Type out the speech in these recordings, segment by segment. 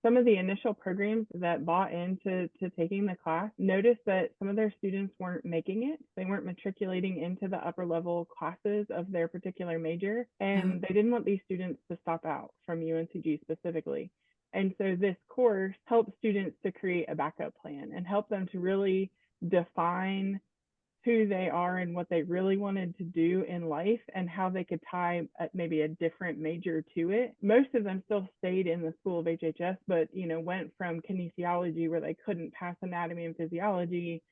Some of the initial programs that bought into taking the class noticed that some of their students weren't making it. They weren't matriculating into the upper level classes of their particular major, and Mhm. they didn't want these students to stop out from UNCG specifically. And so this course helps students to create a backup plan and help them to really define who they are and what they really wanted to do in life and how they could tie maybe a different major to it. Most of them still stayed in the school of HHS, but went from kinesiology where they couldn't pass anatomy and physiology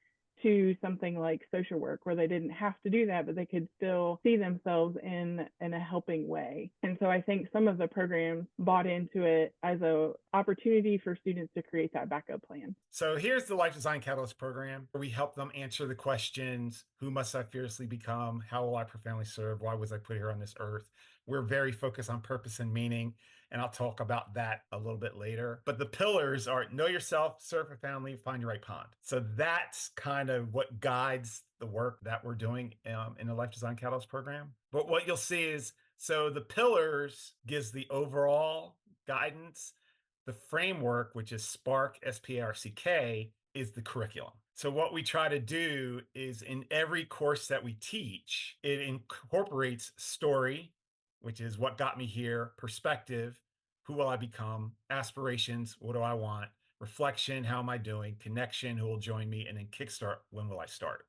to something like social work where they didn't have to do that, but they could still see themselves in a helping way. And so I think some of the programs bought into it as a opportunity for students to create that backup plan. So here's the Life Design Catalyst program where we help them answer the questions: who must I fiercely become? How will I profoundly serve? Why was I put here on this earth? We're very focused on purpose and meaning, and I'll talk about that a little bit later. But the pillars are know yourself, serve a family, find your right pond. So that's kind of what guides the work that we're doing in the Life Design Catalyst program. But what you'll see is so the pillars gives the overall guidance. The framework, which is SPARK, SPARCK, is the curriculum. So, what we try to do is in every course that we teach, it incorporates story, which is what got me here, perspective, who will I become, aspirations, what do I want, reflection, how am I doing, connection, who will join me, and then kickstart, when will I start?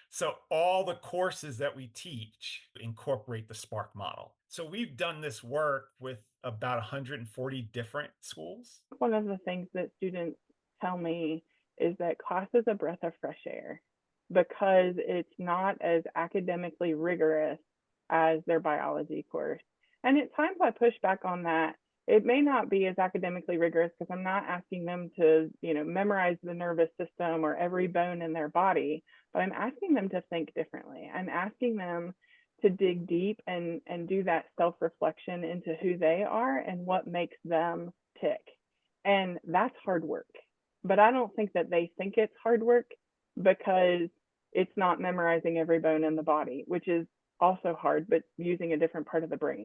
So all the courses that we teach incorporate the Spark model. So we've done this work with about 140 different schools. One of the things that students tell me is that class is a breath of fresh air because it's not as academically rigorous as their biology course. And at times I push back on that. It may not be as academically rigorous because I'm not asking them to, memorize the nervous system or every bone in their body, but I'm asking them to think differently. I'm asking them to dig deep and do that self-reflection into who they are and what makes them tick. And that's hard work. But I don't think that they think it's hard work because it's not memorizing every bone in the body, which is also hard, but using a different part of the brain.